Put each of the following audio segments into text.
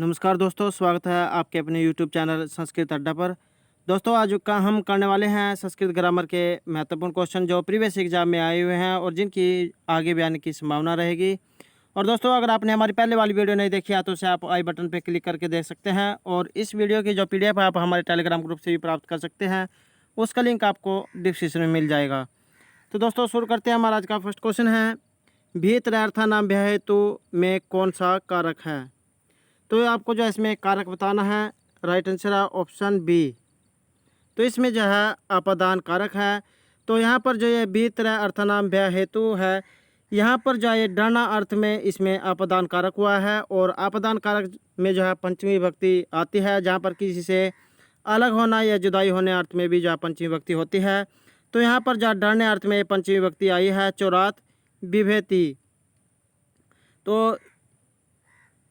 नमस्कार दोस्तों, स्वागत है आपके अपने YouTube चैनल संस्कृत अड्डा पर। दोस्तों, आज का हम करने वाले हैं संस्कृत ग्रामर के महत्वपूर्ण क्वेश्चन जो प्रीवियस एग्जाम में आए हुए हैं और जिनकी आगे भी आने की संभावना रहेगी। और दोस्तों, अगर आपने हमारी पहले वाली वीडियो नहीं देखी है तो उसे आप आई बटन पर क्लिक करके देख सकते हैं। और इस वीडियो की जो PDF है आप हमारे टेलीग्राम ग्रुप से भी प्राप्त कर सकते हैं, उसका लिंक आपको डिस्क्रिप्शन में मिल जाएगा। तो दोस्तों, शुरू करते हैं। हमारा आज का फर्स्ट क्वेश्चन है, भीतरार्थानाम हेतु में कौन सा कारक है? तो आपको जो है इसमें कारक बताना है। राइट आंसर है ऑप्शन बी। तो इसमें जो है अपादान कारक है। तो यहाँ पर जो ये भीतर अर्थनाम भय हेतु है, यहाँ पर जो है डरना अर्थ में इसमें अपादान कारक हुआ है। और अपादान कारक में जो है पंचमी विभक्ति आती है, जहाँ पर किसी से अलग होना या जुदाई होने अर्थ में भी जो है पंचमी विभक्ति होती है। तो यहाँ पर जो डरने अर्थ में पंचमी विभक्ति आई है, चौरात विभेति। तो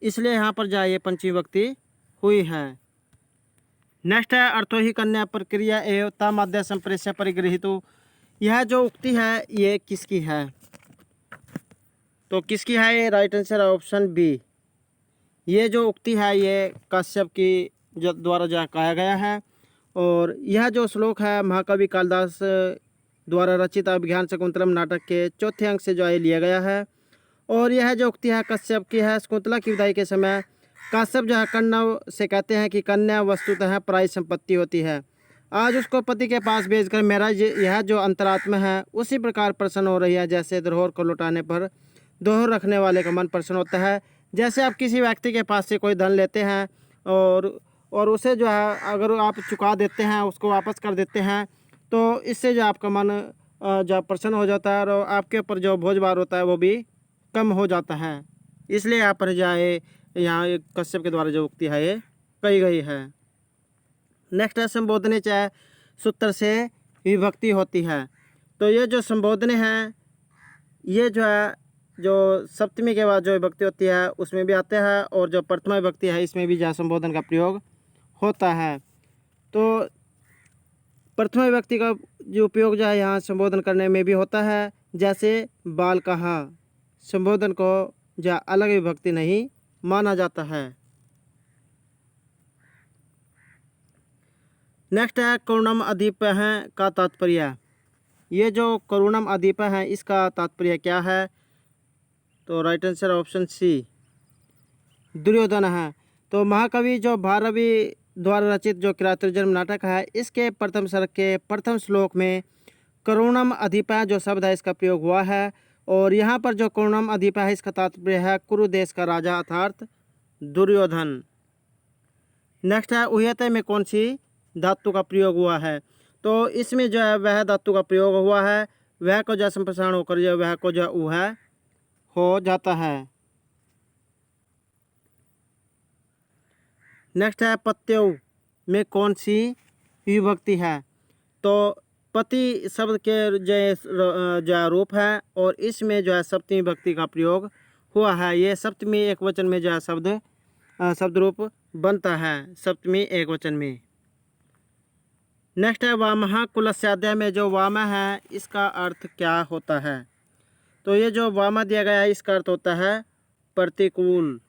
इसलिए यहाँ पर जो ये पंचमी विभक्ति हुई है। नेक्स्ट है, अर्थो ही कन्या प्रक्रिया एवं माध्य संप्रेष्य परिगृहीतु। यह जो उक्ति है ये किसकी है? तो किसकी है ये? राइट आंसर है ऑप्शन बी। ये जो उक्ति है ये कश्यप की द्वारा जो कहा गया है। और यह जो श्लोक है महाकवि कालिदास द्वारा रचित अभिज्ञान शकुंतलम नाटक के चौथे अंक से जो है लिया गया है। और यह जो उक्ति है कश्यप की है। शकुंतला की विदाई के समय कश्यप जो है कन्या से कहते हैं कि कन्या वस्तुतः पराई संपत्ति होती है, आज उसको पति के पास भेजकर मेरा यह जो अंतरात्मा है उसी प्रकार प्रसन्न हो रही है जैसे धरोहर को लौटाने पर दोहर रखने वाले का मन प्रसन्न होता है। जैसे आप किसी व्यक्ति के पास से कोई धन लेते हैं और उसे जो है अगर आप चुका देते हैं, उसको वापस कर देते हैं, तो इससे जो आपका मन जो प्रसन्न हो जाता है और आपके ऊपर जो बोझ भार होता है वो भी कम हो जाता है। इसलिए यहाँ पर जाए यहाँ कश्यप के द्वारा जो उक्ति है ये कही गई है। नेक्स्ट है, संबोधने चाहे सूत्र से विभक्ति होती है। तो ये जो संबोधने हैं ये जो है जो सप्तमी के बाद जो विभक्ति होती है उसमें भी आते हैं, और जो प्रथमा विभक्ति है इसमें भी जो संबोधन का प्रयोग होता है। तो प्रथमा विभक्ति का जो उपयोग जो है यहाँ संबोधन करने में भी होता है, जैसे बाल कहा। संबोधन को जो अलग विभक्ति नहीं माना जाता है। नेक्स्ट है, करुणम अधीप है का तात्पर्य। ये जो करुणम अधीप है इसका तात्पर्य क्या है? तो right answer option C, Duryodhan है। तो महाकवि जो भारवी द्वारा रचित जो किरातोर्जुन नाटक है इसके प्रथम सर्ग के प्रथम श्लोक में करुणम अधीप जो शब्द है इसका प्रयोग हुआ है। और यहाँ पर जो करुणम अधीप है इसका तात्पर्य है कुरु देश का राजा अर्थात दुर्योधन। नेक्स्ट है, उह्यते में कौन सी धातु का प्रयोग हुआ है? तो इसमें जो है वह धातु का प्रयोग हुआ है, वह को जो संप्रसारण होकर जो वह को जो उह हो जाता है। नेक्स्ट है, पत्यौ में कौन सी विभक्ति है? तो पति शब्द के जो रूप है और इसमें जो है सप्तमी विभक्ति का प्रयोग हुआ है। ये सप्तमी एक वचन में जो है शब्द रूप बनता है सप्तमी एक वचन में। नेक्स्ट है, वामः कुलस्याध्याय में जो वामा है इसका अर्थ क्या होता है? तो ये जो वामा दिया गया है इसका अर्थ होता है प्रतिकूल।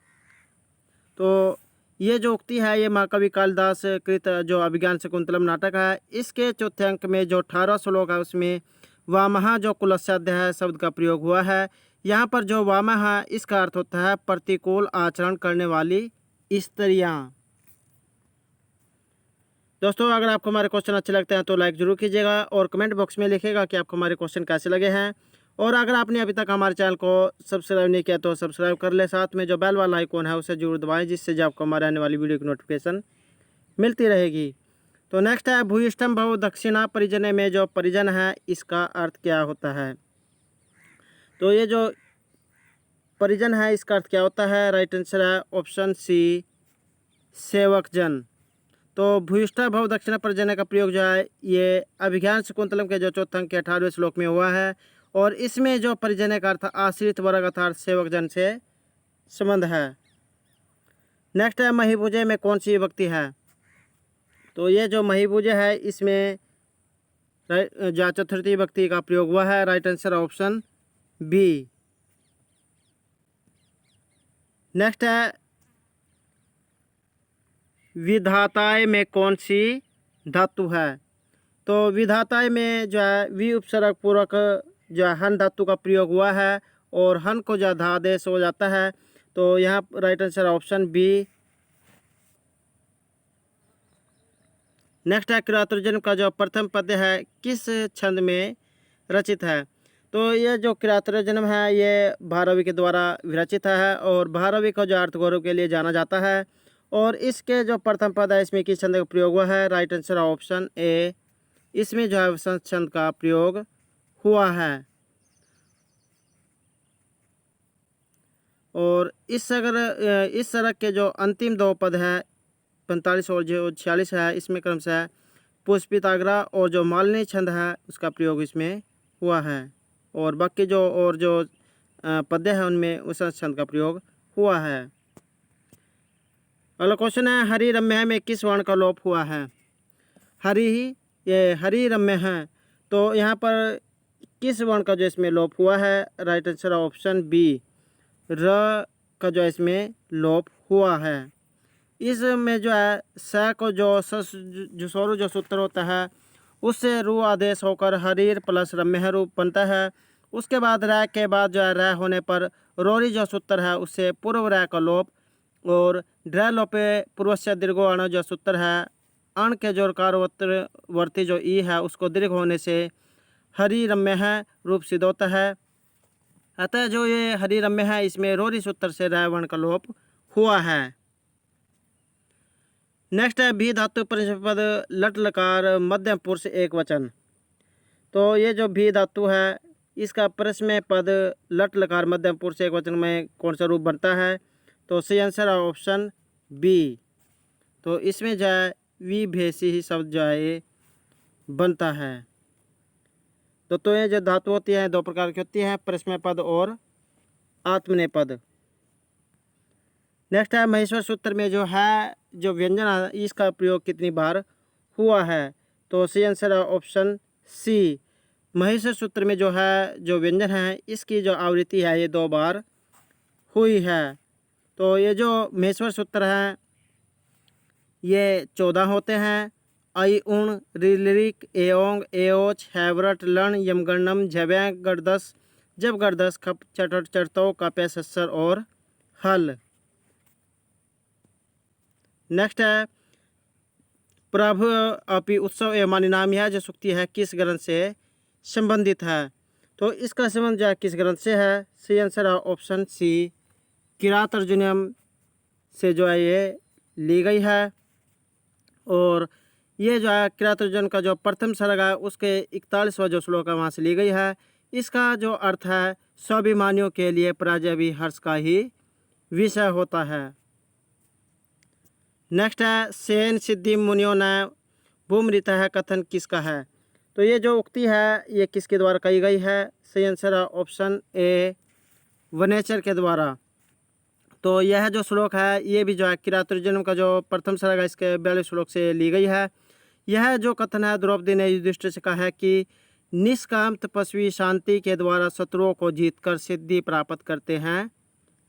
तो ये जो उक्ति है ये महाकवि कालिदास कृत जो अभिज्ञान शकुंतलम नाटक है इसके चौथे अंक में जो 18 श्लोक है उसमें वामः जो कुलस्याध्याय है शब्द का प्रयोग हुआ है। यहाँ पर जो वामः है इसका अर्थ होता है प्रतिकूल आचरण करने वाली स्त्रियाँ। दोस्तों, अगर आपको हमारे क्वेश्चन अच्छे लगते हैं तो लाइक जरूर कीजिएगा और कमेंट बॉक्स में लिखिएगा कि आपको हमारे क्वेश्चन कैसे लगे हैं। और अगर आपने अभी तक हमारे चैनल को सब्सक्राइब नहीं किया तो सब्सक्राइब कर ले, साथ में जो बेल वाला आइकॉन है उसे जरूर दबाएं जिससे जो आपको हमारे आने वाली वीडियो की नोटिफिकेशन मिलती रहेगी। तो नेक्स्ट है, भूयिष्ठम भव दक्षिणा परिजन में जो परिजन है इसका अर्थ क्या होता है? तो ये जो परिजन है इसका अर्थ क्या होता है? राइट आंसर है ऑप्शन सी, सेवकजन। तो भूयिष्ठा भव दक्षिणा परिजन का प्रयोग जो है ये अभिज्ञान शकुंतलम के जो चौथे अंक के 18वें श्लोक में हुआ है। और इसमें जो परिजन का अर्थ आश्रित वर्ग अर्थात सेवकजन से संबंध है। नेक्स्ट है, महिभुजे में कौन सी विभक्ति है? तो ये जो महिभुजे है इसमें जो चतुर्थी विभक्ति का प्रयोग हुआ है। Right answer option B. Next है, विधाताय में कौन सी धातु है? तो विधाताय में जो है वि उपसर्ग पूर्वक जो है हन धातु का प्रयोग हुआ है और हन को जो धा आदेश हो जाता है। तो यहाँ right answer option B. Next है किरातोर्जन्म का जो प्रथम पद्य है किस छंद में रचित है? तो ये जो किरातोर्जन्म है ये भारवी के द्वारा विरचित है और भारवी को जो अर्थगौरव के लिए जाना जाता है। और इसके जो प्रथम पद है इसमें किस छंद का प्रयोग हुआ है? राइट आंसर ऑप्शन ए, इसमें जो है वसंत छंद का प्रयोग हुआ है। और इस सड़क के जो अंतिम दो पद है 45 और जो 46 है इसमें क्रम से पुष्पिताग्रा और जो मालिनी छंद है उसका प्रयोग इसमें हुआ है। और बाकी जो पद्य है उनमें उस छंद का प्रयोग हुआ है। अगला क्वेश्चन है हरि रम्य में किस वर्ण का लोप हुआ है? हरि रम्य है तो यहाँ पर किस वर्ण का जो इसमें लोप हुआ है? राइट आंसर ऑप्शन बी, र का जो इसमें लोप हुआ है। इसमें जो है स को जो जुसोरु जो सूत्र होता है उससे रू आदेश होकर हरीर प्लस रम्य रूप बनता है। उसके बाद रह के बाद जो है रह होने पर रोरी जो सूत्र है उससे पूर्व रह का लोप और ड्र लोपे पूर्वस्य दीर्घो अण जो सूत्र है अण के जो वर्ती जो ई है उसको दीर्घ होने से हरि रम्य है रूप सिद्ध होता है। अतः जो ये हरि रम्य है इसमें रोरी सूत्र से रह वर्ण का लोप हुआ है। नेक्स्ट है भी धातु पद लट लकार मध्यम पुरुष एक वचन। तो ये जो भी धातु है इसका परस्मय पद लट लकार मध्यम पुरुष एक वचन में कौन सा रूप बनता है? तो सही आंसर है ऑप्शन बी। तो इसमें जो है विभेषी ही शब्द जो है ये बनता है। तो ये जो धातु होती है दो प्रकार की होती है, परस्मय पद और आत्मनेय पद। नेक्स्ट है महेश्वर सूत्र में जो है जो व्यंजन है इसका प्रयोग कितनी बार हुआ है? तो सही आंसर है ऑप्शन सी। महेश्वर सूत्र में जो है जो व्यंजन है इसकी जो आवृत्ति है ये 2 बार हुई है। तो ये जो महेश्वर सूत्र है ये 14 होते हैं। आई उण रिलिक एओंग एओच हैवरट लन यमगणम झव्यांग गर्दस जब गर्दस खप चटट चटतो काप्य सस्सर और हल। नेक्स्ट है प्रभु अपि उत्सव एवं मानी नाम यह जो सूक्ति है किस ग्रंथ से संबंधित है? तो इसका संबंध जो है किस ग्रंथ से है? सही आंसर है ऑप्शन सी, किरातोर्जुनियम से जो है ये ली गई है। और ये जो है किरातोर्जुन का जो प्रथम सर्ग है उसके 41वां जो श्लोक है वहाँ से ली गई है। इसका जो अर्थ है स्वाभिमानियों के लिए पराजय भी हर्ष का ही विषय होता है। नेक्स्ट है सेन सिद्धि मुनियों ने भूमृत है कथन किसका है? तो ये जो उक्ति है ये किसके द्वारा कही गई है? सही आंसर है ऑप्शन ए, वनेचर के द्वारा। तो यह जो श्लोक है ये भी जो है किरातोर्जुन का जो प्रथम सर्ग है इसके 42 श्लोक से ली गई है। यह जो कथन है द्रौपदी ने युधिष्ठिर से कहा है कि निष्काम तपस्वी शांति के द्वारा शत्रुओं को जीतकर सिद्धि प्राप्त करते हैं,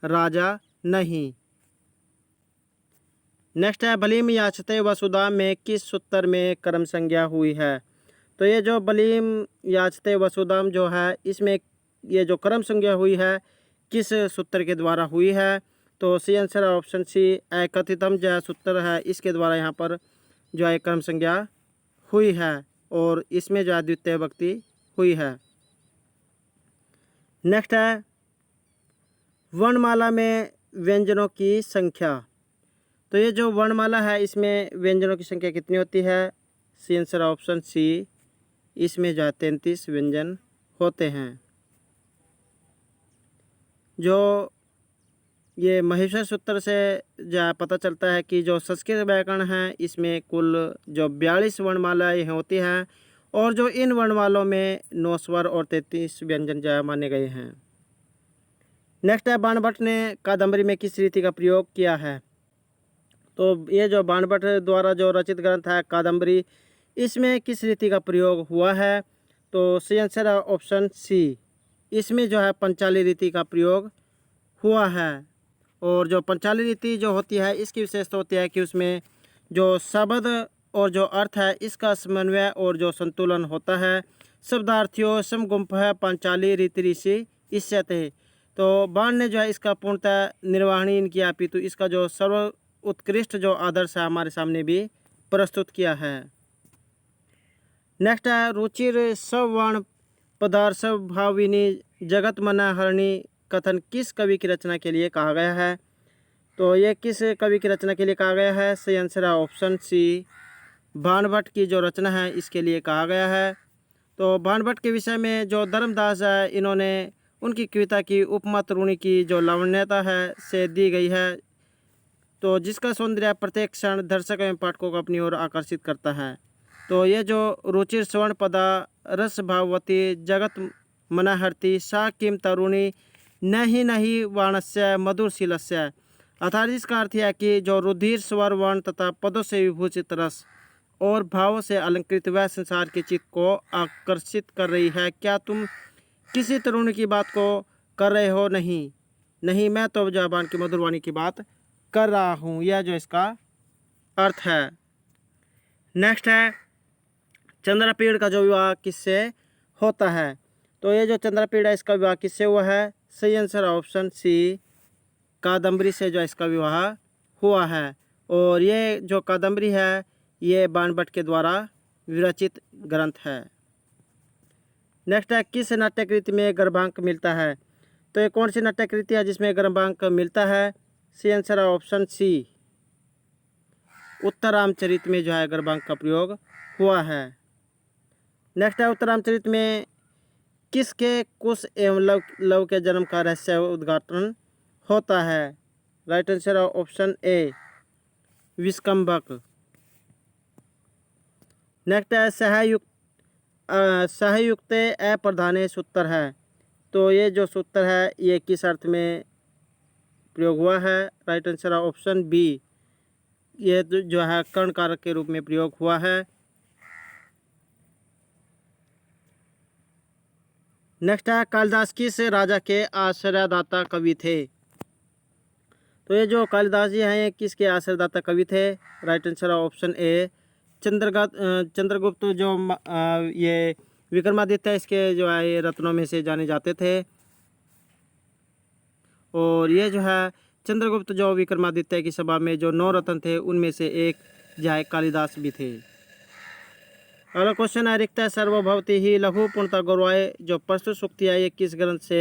राजा नहीं। नेक्स्ट है बलीम याचते वसुधा में किस सूत्र में कर्म संज्ञा हुई है? तो ये जो बलीम याचते वसुधाम जो है इसमें ये जो कर्म संज्ञा हुई है किस सूत्र के द्वारा हुई है? तो सी आंसर ऑप्शन सी, एकथितम जो सूत्र है इसके द्वारा यहाँ पर जो है कर्म संज्ञा हुई है और इसमें जो है द्वितीय विभक्ति हुई है। नेक्स्ट है वर्णमाला में व्यंजनों की संख्या। तो ये जो वर्णमाला है इसमें व्यंजनों की संख्या कितनी होती है? सी आंसर ऑप्शन सी, इसमें जो 33 व्यंजन होते हैं। जो ये महेश्वर सूत्र से जो पता चलता है कि जो संस्कृत व्याकरण है इसमें कुल जो 42 वर्णमालाएँ होती हैं और जो इन वर्णमालों में 9 स्वर और 33 व्यंजन जो माने गए हैं। नेक्स्ट है बाणभट्ट ने कादम्बरी में किस रीति का प्रयोग किया है? तो ये जो बाणभट्ट द्वारा जो रचित ग्रंथ है कादम्बरी इसमें किस रीति का प्रयोग हुआ है? तो सही आंसर है ऑप्शन सी, इसमें जो है पंचाली रीति का प्रयोग हुआ है। और जो पंचाली रीति जो होती है इसकी विशेषता होती है कि उसमें जो शब्द और जो अर्थ है इसका समन्वय और जो संतुलन होता है। शब्दार्थियों समगुंफ है पांचाली रीति ऋषि इष्यते। तो बाण ने जो है इसका पूर्णतः निर्वहणी नहीं किया, अपितु इसका जो सर्व उत्कृष्ट जो आदर्श है हमारे सामने भी प्रस्तुत किया है। नेक्स्ट है रुचिर सवर्ण पदार्थ भाविनी जगत मनहरणी कथन किस कवि की रचना के लिए कहा गया है। तो ये किस कवि की रचना के लिए कहा गया है। सही आंसर है ऑप्शन सी, बाणभट्ट की जो रचना है इसके लिए कहा गया है। तो बाणभट्ट के विषय में जो धर्मदास है इन्होंने उनकी कविता की उपमा तरुणी की जो लावण्यता है से दी गई है, तो जिसका सौंदर्य प्रत्येक क्षण दर्शक एवं पाठकों को अपनी ओर आकर्षित करता है। तो ये जो रुचिर स्वर्ण पदा रस भाववती जगत मनहरती सा किम तरुणी नहीं वाणस्य मधुरशीलस्य, अर्थात इसका अर्थ है कि जो रुधिर स्वर वर्ण तथा पदों से विभूषित रस और भावों से अलंकृत वह संसार के चित्त को आकर्षित कर रही है। क्या तुम किसी तरुणी की बात को कर रहे हो। नहीं मैं तो जबान की मधुरवाणी की बात कर रहा हूँ, यह जो इसका अर्थ है। नेक्स्ट है चंद्रपीड़ का जो विवाह किससे होता है। तो ये जो चंद्रपीड़ है इसका विवाह किससे हुआ है। सही आंसर ऑप्शन सी, कादम्बरी से जो इसका विवाह हुआ है। और ये जो कादम्बरी है ये बाणभट्ट के द्वारा विरचित ग्रंथ है। नेक्स्ट है किस नाट्य कृति में गर्भांक मिलता है। तो ये कौन सी नाट्य कृति है जिसमें गर्भांक मिलता है। सी आंसर है ऑप्शन सी, उत्तरामचरित में जो है गर्भांक का प्रयोग हुआ है। नेक्स्ट है उत्तरामचरित में किसके कुश एवं लव के जन्म का रहस्य उद्घाटन होता है। राइट आंसर है ऑप्शन ए, विष्कंभक। नेक्स्ट है सहयुक्त अप्रधाने सूत्र है। तो ये जो सूत्र है ये किस अर्थ में प्रयोग हुआ है। राइट आंसर है ऑप्शन बी, ये जो है कर्ण कारक के रूप में प्रयोग हुआ है। नेक्स्ट है कालिदास किस राजा के आश्रयदाता कवि थे। तो ये जो कालिदास जी हैं ये किसके आश्रयदाता कवि थे। राइट आंसर है ऑप्शन ए, चंद्रगुप्त जो ये विक्रमादित्य इसके जो है ये रत्नों में से जाने जाते थे। और ये जो है चंद्रगुप्त जो विक्रमादित्य की सभा में जो 9 रत्न थे उनमें से एक जो है कालिदास भी थे। अगला क्वेश्चन है रिक्त सर्वभवती ही लघु पूर्णता गौरवाए जो प्रस्तुत सूक्ति है ये किस ग्रंथ से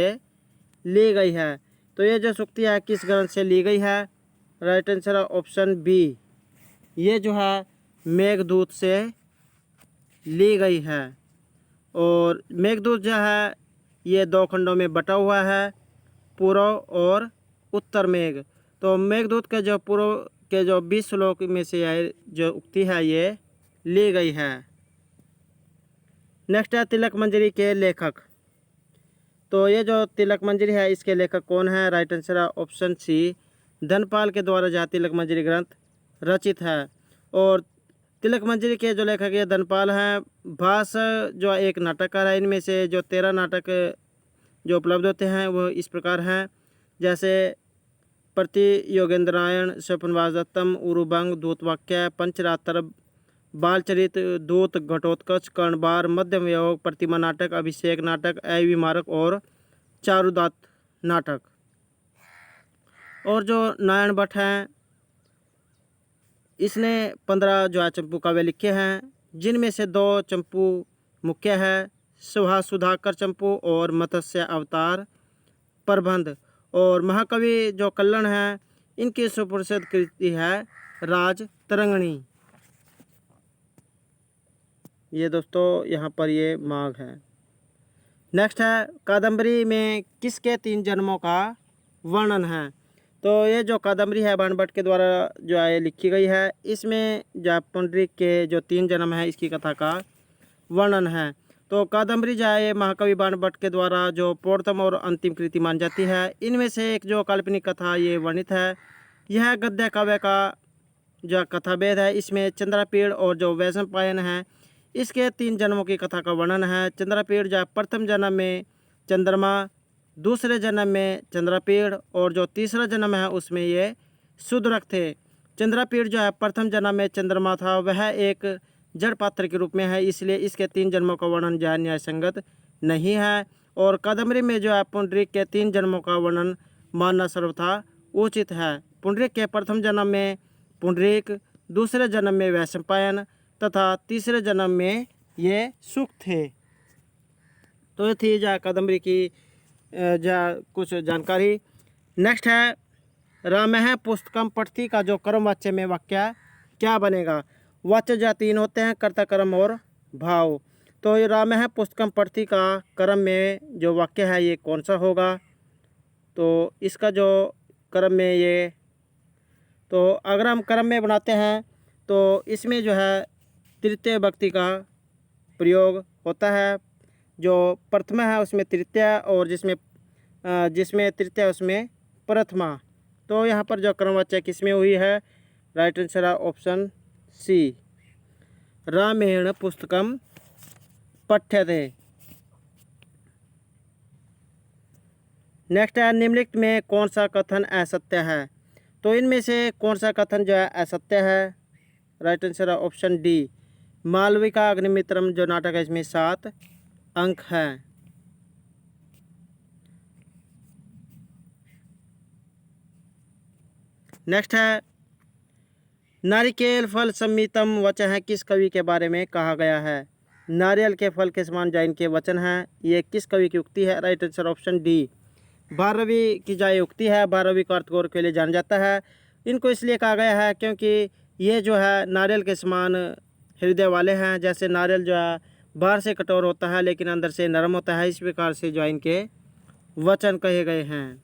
ली गई है। तो ये जो सूक्ति है किस ग्रंथ से ली गई है। राइट आंसर है ऑप्शन बी, ये जो है मेघदूत से ली गई है। और मेघदूत जो है ये 2 खंडों में बटा हुआ है, पूर्व और उत्तर मेघ। तो मेघदूत के जो पूर्व के जो 20 श्लोक में से जो उक्ति है ये ली गई है। नेक्स्ट है तिलक मंजरी के लेखक। तो ये जो तिलक मंजरी है इसके लेखक कौन है। राइट आंसर है ऑप्शन सी, धनपाल के द्वारा जहाँ तिलक मंजरी ग्रंथ रचित है। और तिलक मंजरी के जो लेखक ये धनपाल हैं। भास जो एक नाटककार है, इनमें से जो 13 नाटक जो उपलब्ध होते हैं वो इस प्रकार हैं, जैसे प्रति योगेंद्रायण, स्वप्नवास दत्तम, उरुभंग, दूतवाक्य, पंचरात्र, बालचरित, दूत, घटोत्कच, कर्णबार, मध्यम योग, प्रतिमा नाटक, अभिषेक नाटक, अविमारक और चारुदात नाटक। और जो नारायण भट्ट हैं इसने 15 जो है चंपू काव्य लिखे हैं, जिनमें से 2 चंपू मुख्य है, सुधाकर चंपू और मत्स्य अवतार प्रबंध। और महाकवि जो कल्लण है इनकी सुप्रसिद्ध कृति है राज तरंगिणी। ये दोस्तों यहाँ पर ये माघ है। नेक्स्ट है कादम्बरी में किसके 3 जन्मों का वर्णन है। तो ये जो कादम्बरी है बाणभट्ट के द्वारा जो है लिखी गई है, इसमें जो पुंडरीक के जो 3 जन्म है इसकी कथा का वर्णन है। तो कादम्बरी जो है ये महाकवि बाणभट्ट के द्वारा जो प्रथम और अंतिम कृति मानी जाती है। इनमें से एक जो काल्पनिक कथा ये वर्णित है, यह गद्य काव्य का जो कथा भेद है। इसमें चंद्रपीड़ और जो वैशंपायन है इसके 3 जन्मों की कथा का वर्णन है। चंद्रपीड़ जो प्रथम जन्म में चंद्रमा, दूसरे जन्म में चंद्रपीड़ और जो तीसरा जन्म है उसमें ये शूद्रक थे। चंद्रपीड़ जो है प्रथम जन्म में चंद्रमा था, वह एक जड़ पात्र के रूप में है, इसलिए इसके 3 जन्मों का वर्णन जो है न्याय संगत नहीं है। और कादम्बरी में जो है पुंडरीक के 3 जन्मों का वर्णन मानना सर्वथा उचित है। पुंडरीक के प्रथम जन्म में पुंडरीक, दूसरे जन्म में वैशंपायन तथा तीसरे जन्म में ये सुख थे। तो ये थी जा कादम्बरी की कुछ जानकारी। नेक्स्ट है रामः पुस्तकम पठती का जो कर्मवाच्य में वाक्य क्या बनेगा। वाच्य जो 3 होते हैं, कर्ता, कर्म और भाव। तो ये रामः पुस्तकम पठती का कर्म में जो वाक्य है ये कौन सा होगा। तो इसका जो कर्म में ये, तो अगर हम कर्म में बनाते हैं तो इसमें जो है तृतीय व्यक्ति का प्रयोग होता है। जो प्रथमा है उसमें तृतीया और जिसमें तृतीया उसमें प्रथमा। तो यहाँ पर जो कर्मवाच्य किसमें हुई है, राइट आंसर है ऑप्शन सी, रामेण पुस्तकम पठ्यते। नेक्स्ट है निम्नलिखित में कौन सा कथन असत्य है। तो इनमें से कौन सा कथन जो है असत्य है, राइट आंसर है ऑप्शन डी, मालविका अग्निमित्रम जो नाटक है इसमें 7 अंक है। नेक्स्ट है नारिकेल फल सम्मितम वचन है, किस कवि के बारे में कहा गया है। नारियल के फल के समान जैन के वचन हैं, ये किस कवि की उक्ति है, right answer option D, Bharvi की जाय उक्ति है। भारवी का अर्थ गौर के लिए जाना जाता है। इनको इसलिए कहा गया है क्योंकि ये जो है नारियल के समान हृदय वाले हैं। जैसे नारियल जो है बाहर से कठोर होता है लेकिन अंदर से नरम होता है, इस प्रकार से जो इनके वचन कहे गए हैं।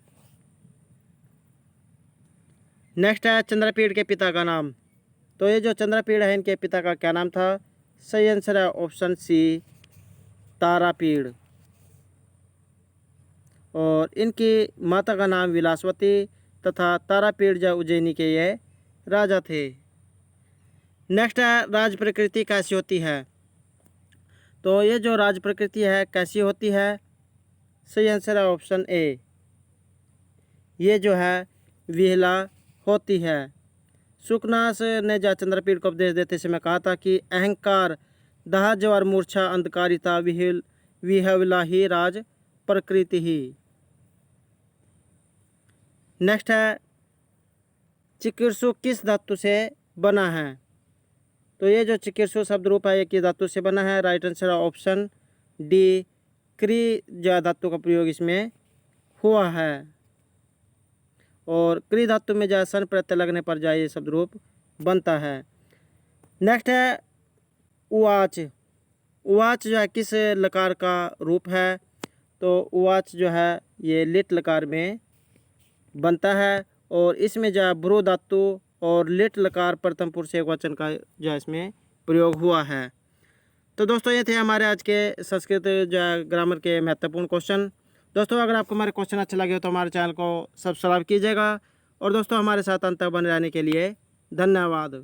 नेक्स्ट है चंद्रपीड़ के पिता का नाम। तो ये जो चंद्रपीड़ है इनके पिता का क्या नाम था, सही आंसर है ऑप्शन सी, तारापीड़। और इनकी माता का नाम विलासवती तथा तारापीड़ जो उज्जैनी के ये राजा थे। नेक्स्ट है राज प्रकृति कैसी होती है। तो ये जो राज प्रकृति है कैसी होती है, सही आंसर है ऑप्शन ए, ये जो है विहला होती है। सुखनास ने जा चंद्रपीड़ को उपदेश देते समय कहा था कि अहंकार, दाह, जवार, मूर्छा, अंधकारिता, विहवला ही राज प्रकृति ही। नेक्स्ट है चिकीर्षु किस धातु से बना है। तो ये जो चिकीर्षु शब्द रूप है ये किस धातु से बना है, राइट आंसर है ऑप्शन डी, क्री जो धातु का प्रयोग इसमें हुआ है। और क्री धातु में जो सन प्रत्यय लगने पर जो ये शब्द रूप बनता है। नेक्स्ट है उवाच। उवाच जो है किस लकार का रूप है। तो उवाच जो है ये लिट लकार में बनता है और इसमें जो है भ्रू धातु और लिट लकार प्रथम पुरुष एकवचन का जो है इसमें प्रयोग हुआ है। तो दोस्तों ये थे हमारे आज के संस्कृत जो है ग्रामर के महत्वपूर्ण क्वेश्चन। दोस्तों अगर आपको हमारे क्वेश्चन अच्छे लगे हो तो हमारे चैनल को सब्सक्राइब कीजिएगा और दोस्तों हमारे साथ अंत तक बने रहने के लिए धन्यवाद।